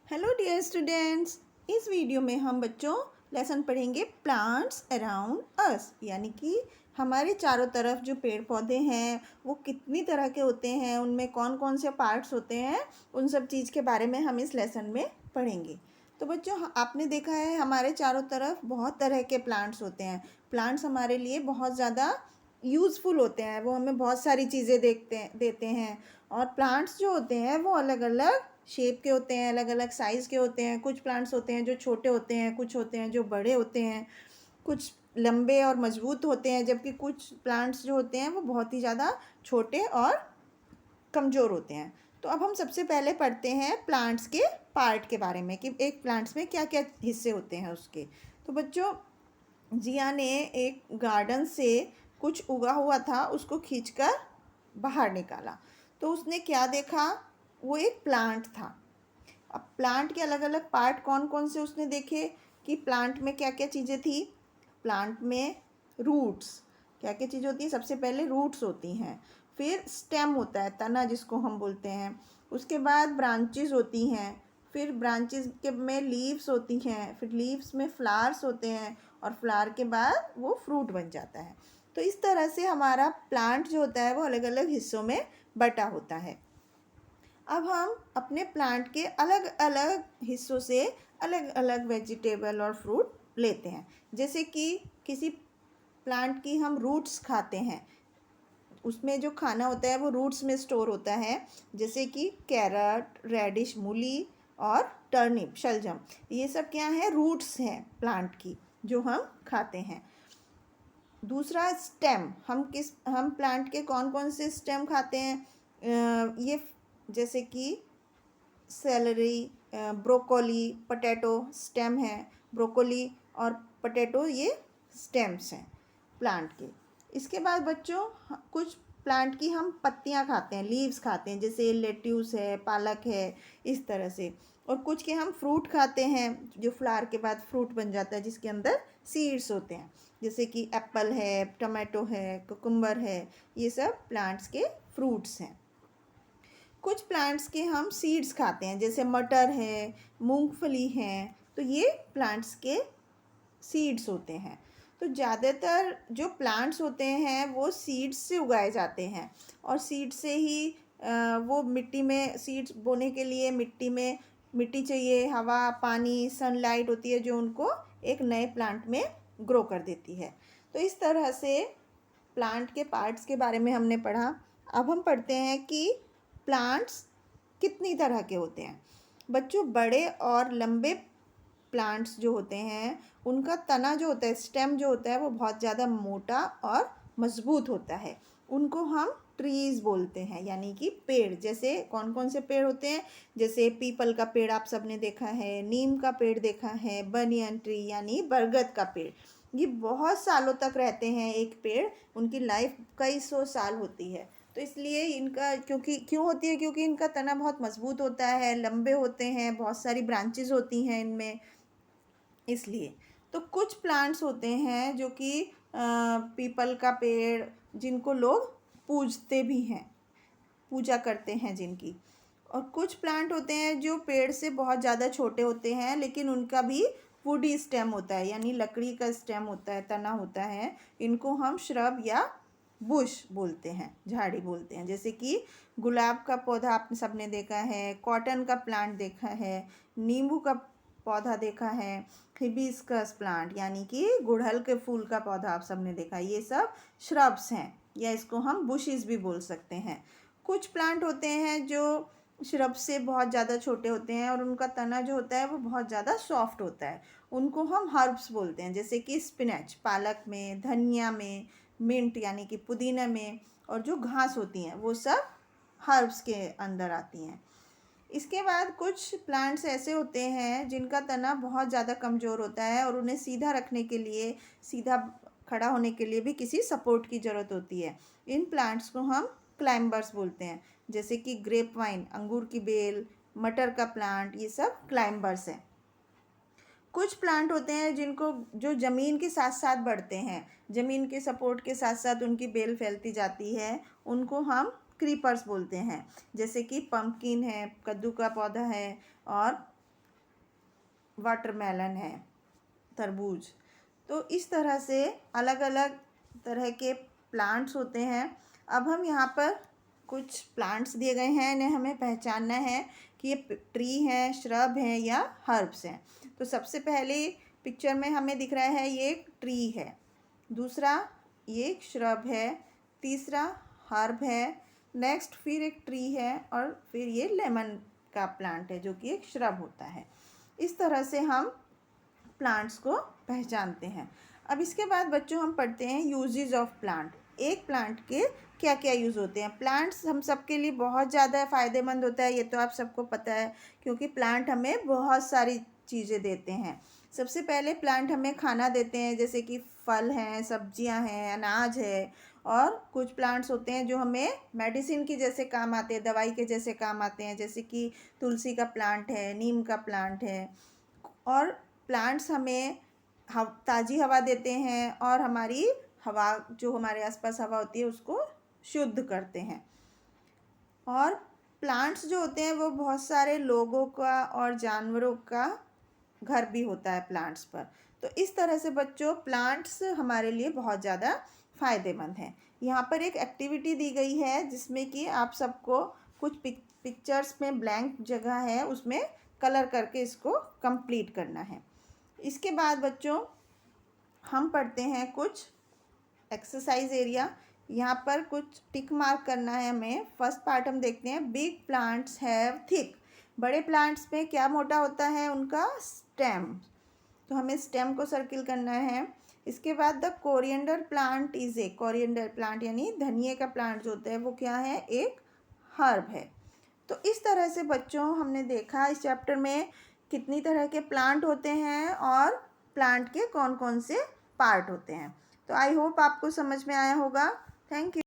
Hello dear students. इस video में हम बच्चों लेसन पढ़ेंगे प्लांट्स अराउंड अस, यानी कि हमारे चारों तरफ जो पेड़ पौधे हैं वो कितनी तरह के होते हैं, उनमें कौन कौन से पार्ट्स होते हैं, उन सब चीज़ के बारे में हम इस लेसन में पढ़ेंगे। तो बच्चों आपने देखा है हमारे चारों तरफ बहुत तरह के प्लांट्स होते हैं। प्लांट्स हमारे लिए बहुत ज़्यादा यूज़फुल होते हैं, वो हमें बहुत सारी चीज़ें देते हैं। और प्लांट्स जो होते हैं वो अलग अलग शेप के होते हैं, अलग अलग साइज़ के होते हैं। कुछ प्लांट्स होते हैं जो छोटे होते हैं, कुछ होते हैं जो बड़े होते हैं, कुछ लंबे और मजबूत होते हैं, जबकि कुछ प्लांट्स जो होते हैं वो बहुत ही ज़्यादा छोटे और कमज़ोर होते हैं। तो अब हम सबसे पहले पढ़ते हैं प्लांट्स के पार्ट के बारे में कि एक प्लांट्स में क्या क्या हिस्से होते हैं उसके। तो बच्चों, जिया ने एक गार्डन से कुछ उगा हुआ था, उसको खींचकर बाहर निकाला। तो उसने क्या देखा, वो एक प्लांट था। अब प्लांट के अलग अलग पार्ट कौन कौन से उसने देखे कि प्लांट में क्या क्या चीज़ें थी। प्लांट में रूट्स, क्या क्या चीज़ होती है, सबसे पहले रूट्स होती हैं। फिर स्टेम होता है, तना जिसको हम बोलते हैं। उसके बाद ब्रांचेस होती हैं। फिर ब्रांचेस के में लीव्स होती हैं। फिर लीव्स में फ्लावर्स होते हैं और फ्लावर के बाद वो फ्रूट बन जाता है। तो इस तरह से हमारा प्लांट जो होता है वो अलग अलग हिस्सों में बटा होता है। अब हम अपने प्लांट के अलग अलग हिस्सों से अलग अलग वेजिटेबल और फ्रूट लेते हैं। जैसे कि किसी प्लांट की हम रूट्स खाते हैं, उसमें जो खाना होता है वो रूट्स में स्टोर होता है। जैसे कि कैरट, रेडिश मूली और टर्निप शलजम, ये सब क्या है, रूट्स हैं प्लांट की जो हम खाते हैं। दूसरा स्टेम, हम प्लांट के कौन कौन से स्टेम खाते हैं, ये जैसे कि सेलरी, ब्रोकोली, पोटैटो स्टेम है। ब्रोकोली और पोटैटो ये स्टेम्स हैं प्लांट के। इसके बाद बच्चों, कुछ प्लांट की हम पत्तियां खाते हैं, लीव्स खाते हैं, जैसे लेट्यूस है, पालक है, इस तरह से। और कुछ के हम फ्रूट खाते हैं, जो फ्लावर के बाद फ्रूट बन जाता है, जिसके अंदर सीड्स होते हैं, जैसे कि एप्पल है, टमाटो है, कुकुम्बर है, ये सब प्लांट्स के फ्रूट्स हैं। कुछ प्लांट्स के हम सीड्स खाते हैं, जैसे मटर है, मूंगफली है, तो ये प्लांट्स के सीड्स होते हैं। तो ज़्यादातर जो प्लांट्स होते हैं वो सीड्स से उगाए जाते हैं, और सीड से ही वो मिट्टी में, सीड्स बोने के लिए मिट्टी चाहिए, हवा, पानी, सनलाइट होती है जो उनको एक नए प्लांट में ग्रो कर देती है। तो इस तरह से प्लांट के पार्ट्स के बारे में हमने पढ़ा। अब हम पढ़ते हैं कि प्लांट्स कितनी तरह के होते हैं। बच्चों, बड़े और लंबे प्लांट्स जो होते हैं उनका तना जो होता है, स्टेम जो होता है, वो बहुत ज़्यादा मोटा और मजबूत होता है। उनको हम ट्रीज़ बोलते हैं, यानी कि पेड़। जैसे कौन कौन से पेड़ होते हैं, जैसे पीपल का पेड़ आप सबने देखा है, नीम का पेड़ देखा है, बनियन ट्री यानी बरगद का पेड़। ये बहुत सालों तक रहते हैं एक पेड़, उनकी लाइफ कई सौ साल होती है। तो इसलिए इनका क्यों होती है, क्योंकि इनका तना बहुत मजबूत होता है, लंबे होते हैं, बहुत सारी ब्रांचेस होती हैं इनमें, इसलिए। तो कुछ प्लांट्स होते हैं जो कि पीपल का पेड़, जिनको लोग पूजते भी हैं, पूजा करते हैं जिनकी। और कुछ प्लांट होते हैं जो पेड़ से बहुत ज़्यादा छोटे होते हैं, लेकिन उनका भी वुडी स्टेम होता है, यानी लकड़ी का स्टेम होता है, तना होता है। इनको हम श्रब या बुश बोलते हैं, झाड़ी बोलते हैं। जैसे कि गुलाब का पौधा आप सबने देखा है, कॉटन का प्लांट देखा है, नींबू का पौधा देखा है, हिबिस्कस प्लांट यानी कि गुड़हल के फूल का पौधा आप सबने देखा है। ये सब श्रब्स हैं, या इसको हम बुशेस भी बोल सकते हैं। कुछ प्लांट होते हैं जो श्रब से बहुत ज़्यादा छोटे होते हैं और उनका तना जो होता है वो बहुत ज़्यादा सॉफ्ट होता है, उनको हम हर्ब्स बोलते हैं। जैसे कि स्पिनच पालक में, धनिया में, मिंट यानी कि पुदीना में, और जो घास होती हैं वो सब हर्ब्स के अंदर आती हैं। इसके बाद कुछ प्लांट्स ऐसे होते हैं जिनका तना बहुत ज़्यादा कमज़ोर होता है, और उन्हें सीधा रखने के लिए, सीधा खड़ा होने के लिए भी किसी सपोर्ट की ज़रूरत होती है। इन प्लांट्स को हम क्लाइंबर्स बोलते हैं। जैसे कि ग्रेप वाइन, अंगूर की बेल, मटर का प्लांट, ये सब क्लाइंबर्स हैं। कुछ प्लांट होते हैं जो ज़मीन के साथ साथ बढ़ते हैं, ज़मीन के सपोर्ट के साथ साथ उनकी बेल फैलती जाती है, उनको हम क्रीपर्स बोलते हैं। जैसे कि पम्पकिन है, कद्दू का पौधा है, और वाटरमेलन है, तरबूज। तो इस तरह से अलग अलग तरह के प्लांट्स होते हैं। अब हम यहाँ पर कुछ प्लांट्स दिए गए हैं, इन्हें हमें पहचानना है कि ये ट्री हैं, श्रब हैं या हर्ब्स हैं। तो सबसे पहले पिक्चर में हमें दिख रहा है ये एक ट्री है, दूसरा ये एक श्रब है, तीसरा हर्ब है, नेक्स्ट फिर एक ट्री है और फिर ये लेमन का प्लांट है जो कि एक श्रब होता है। इस तरह से हम प्लांट्स को पहचानते हैं। अब इसके बाद बच्चों हम पढ़ते हैं यूजेस ऑफ प्लांट। एक प्लांट के क्या क्या यूज़ होते हैं। प्लांट्स हम सबके लिए बहुत ज़्यादा फ़ायदेमंद होता है, ये तो आप सबको पता है, क्योंकि प्लांट हमें बहुत सारी चीज़ें देते हैं। सबसे पहले प्लांट हमें खाना देते हैं, जैसे कि फल हैं, सब्जियां हैं, अनाज है। और कुछ प्लांट्स होते हैं जो हमें मेडिसिन की जैसे काम आते हैं, दवाई के जैसे काम आते हैं, जैसे कि तुलसी का प्लांट है, नीम का प्लांट है। और प्लांट्स हमें ताज़ी हवा देते हैं और हमारी हवा, जो हमारे आसपास हवा होती है, उसको शुद्ध करते हैं। और प्लांट्स जो होते हैं वो बहुत सारे लोगों का और जानवरों का घर भी होता है प्लांट्स पर। तो इस तरह से बच्चों प्लांट्स हमारे लिए बहुत ज़्यादा फ़ायदेमंद हैं। यहाँ पर एक एक्टिविटी दी गई है जिसमें कि आप सबको कुछ पिक्चर्स में ब्लैंक जगह है, उसमें कलर करके इसको कंप्लीट करना है। इसके बाद बच्चों हम पढ़ते हैं कुछ एक्सरसाइज एरिया। यहाँ पर कुछ टिक मार्क करना है हमें। फर्स्ट पार्ट हम देखते हैं, बिग प्लांट्स हैव थिक। बड़े प्लांट्स में क्या मोटा होता है, उनका स्टेम। तो हमें स्टेम को सर्किल करना है। इसके बाद the coriander plant is a, coriander plant यानी धनिए का प्लांट जो होता है वो क्या है, एक हर्ब है। तो इस तरह से बच्चों हमने देखा इस चैप्टर में कितनी तरह के प्लांट होते हैं और प्लांट के कौन कौन से पार्ट होते हैं। तो आई होप आपको समझ में आया होगा। Thank you.